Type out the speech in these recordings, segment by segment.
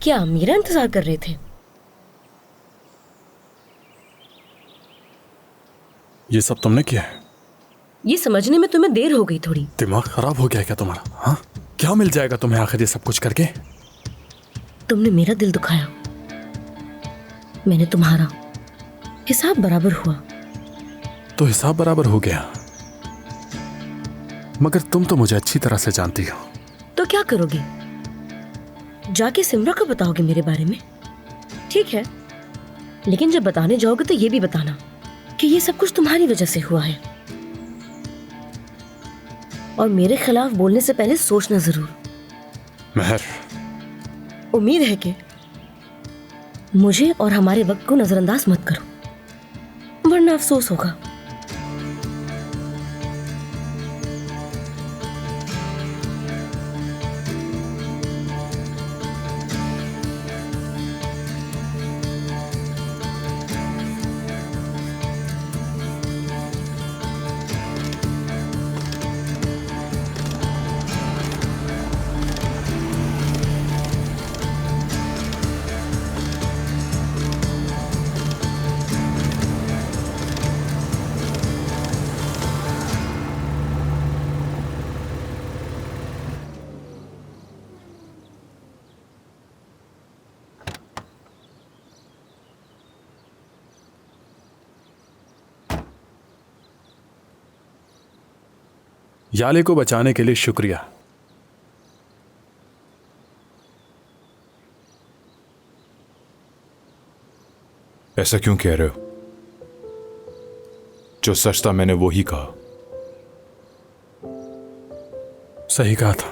क्या मेरा इंतजार कर रहे थे? ये सब तुमने किया है? ये समझने में तुम्हें देर हो गई थोड़ी। दिमाग खराब हो गया क्या तुम्हारा? हाँ, क्या मिल जाएगा तुम्हें आखिर ये सब कुछ करके? तुमने मेरा दिल दुखाया, मैंने तुम्हारा। हिसाब बराबर हुआ। तो हिसाब बराबर हो गया, मगर तुम तो मुझे अच्छी तरह से जानती हो। तो क्या करोगे? जाके सिमरा को बताओगे मेरे बारे में? ठीक है, लेकिन जब बताने जाओगे तो ये भी बताना कि ये सब कुछ तुम्हारी वजह से हुआ है। और मेरे खिलाफ बोलने से पहले सोचना जरूर। महर, उम्मीद है कि मुझे और हमारे वक्त को नजरअंदाज मत करो, वरना अफसोस होगा। याले को बचाने के लिए शुक्रिया। ऐसा क्यों कह रहे हो? जो सच था मैंने वो ही कहा। सही कहा था।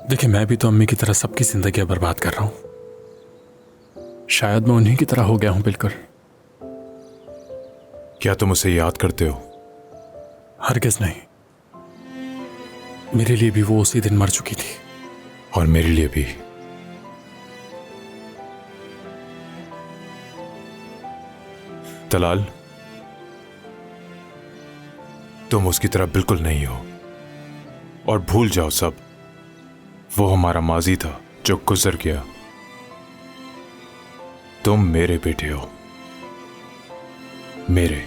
देखिए, मैं भी तो अम्मी की तरह सबकी जिंदगी बर्बाद कर रहा हूं। शायद मैं उन्हीं की तरह हो गया हूं बिल्कुल। क्या तुम उसे याद करते हो? हरगिज़ नहीं। मेरे लिए भी वो उसी दिन मर चुकी थी। और मेरे लिए भी। तलाल, तुम उसकी तरह बिल्कुल नहीं हो। और भूल जाओ सब। वो हमारा माजी था जो गुजर गया। तुम मेरे बेटे हो, मेरे।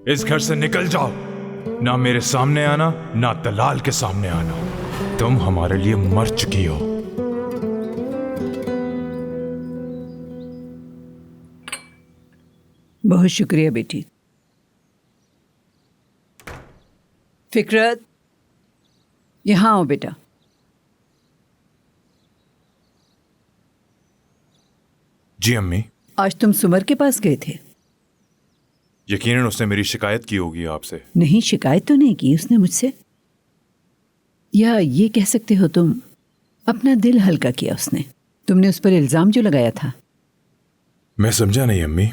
इस घर से निकल जाओ। ना मेरे सामने आना, ना दलाल के सामने आना। तुम हमारे लिए मर चुकी हो। बहुत शुक्रिया बेटी। फिकरत, यहां आओ बेटा। जी अम्मी। आज तुम सुमर के पास गए थे? यकीनन उसने मेरी शिकायत की होगी आपसे। नहीं, शिकायत तो नहीं की उसने मुझसे। या ये कह सकते हो तुम, अपना दिल हल्का किया उसने। तुमने उस पर इल्जाम जो लगाया था। मैं समझा नहीं अम्मी।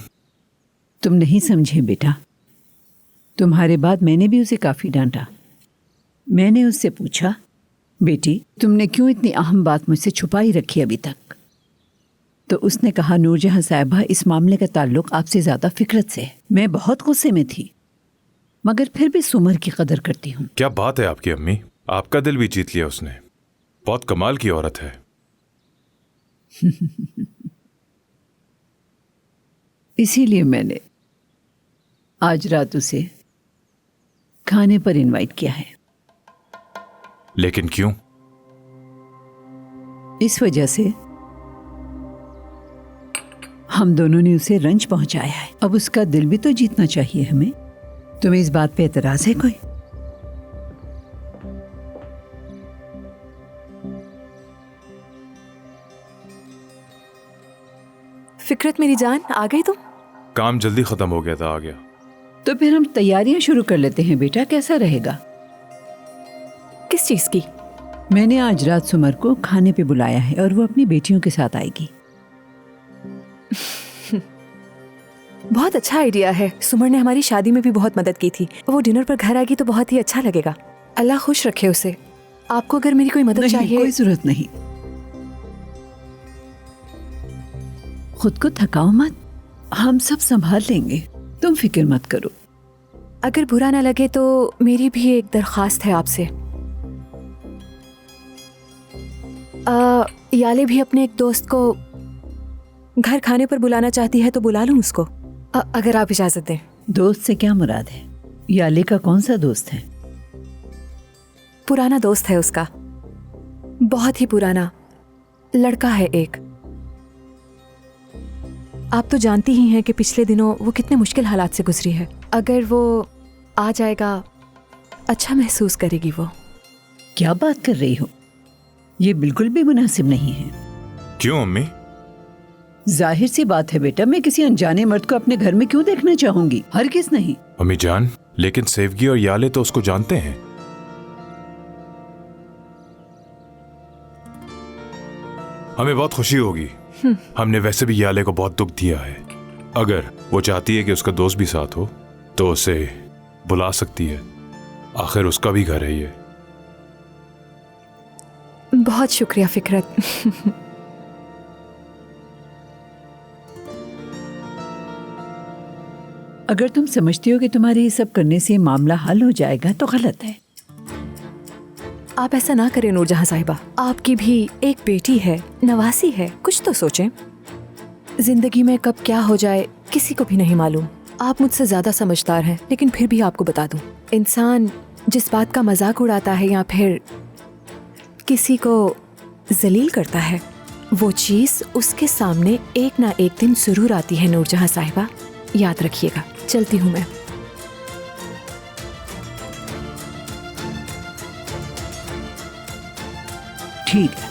तुम नहीं समझे बेटा। तुम्हारे बाद मैंने भी उसे काफी डांटा। मैंने उससे पूछा, बेटी तुमने क्यों इतनी अहम बात मुझसे छुपाई रखी अभी तक? तो उसने कहा, नूरजहां साहिबा, इस मामले का ताल्लुक आपसे ज्यादा फिकरत से है। मैं बहुत गुस्से में थी, मगर फिर भी सुमर की कदर करती हूँ। क्या बात है आपकी अम्मी, आपका दिल भी जीत लिया उसने। बहुत कमाल की औरत है। इसीलिए मैंने आज रात उसे खाने पर इनवाइट किया है। लेकिन क्यों? इस वजह से हम दोनों ने उसे रंज पहुंचाया है। अब उसका दिल भी तो जीतना चाहिए हमें। तुम्हें इस बात पे एतराज है कोई? फिक्रत मेरी जान, आ गई तुम? काम जल्दी खत्म हो गया था, आ गया। तो फिर हम तैयारियां शुरू कर लेते हैं बेटा, कैसा रहेगा? किस चीज की? मैंने आज रात सुमर को खाने पे बुलाया है और वो अपनी बेटियों के साथ आएगी। बहुत अच्छा आइडिया है। सुमर ने हमारी शादी में भी बहुत मदद की थी। वो डिनर पर घर आएगी तो बहुत ही अच्छा लगेगा। अल्लाह खुश रखे उसे। आपको अगर मेरी कोई मदद नहीं, चाहिए। कोई जरूरत नहीं। खुद को थकाओ मत, हम सब संभाल लेंगे, तुम फिक्र मत करो। अगर बुरा ना लगे तो मेरी भी एक दरख्वास्त है आपसे। याले भी अपने एक दोस्त को घर खाने पर बुलाना चाहती है, तो बुला लूं उसको, अगर आप इजाजत दें। दोस्त से क्या मुराद है? याले का कौन सा दोस्त है? पुराना दोस्त है उसका, बहुत ही पुराना लड़का है एक। आप तो जानती ही हैं कि पिछले दिनों वो कितने मुश्किल हालात से गुजरी है। अगर वो आ जाएगा, अच्छा महसूस करेगी वो। क्या बात कर रही हो? ये बिल्कुल भी मुनासिब नहीं है। क्यों अम्मी? जाहिर सी बात है बेटा, मैं किसी अनजाने मर्द को अपने घर में क्यों देखना चाहूंगी? हरगिज़ नहीं। अम्मी जान, लेकिन सेवगी और याले तो उसको जानते हैं। हमें बहुत खुशी होगी। हमने वैसे भी याले को बहुत दुख दिया है। अगर वो चाहती है कि उसका दोस्त भी साथ हो तो उसे बुला सकती है, आखिर उसका भी घर है ये। बहुत शुक्रिया फिक्रत। अगर तुम समझती हो कि तुम्हारे ये सब करने से मामला हल हो जाएगा तो गलत है। आप ऐसा ना करें नूरजहां साहिबा, आपकी भी एक बेटी है, नवासी है, कुछ तो सोचें। जिंदगी में कब क्या हो जाए किसी को भी नहीं मालूम। आप मुझसे ज्यादा समझदार हैं, लेकिन फिर भी आपको बता दूं, इंसान जिस बात का मजाक उड़ाता है या फिर किसी को जलील करता है, वो चीज उसके सामने एक ना एक दिन जरूर आती है नूरजहां साहिबा, याद रखिएगा। चलती हूँ मैं। ठीक है।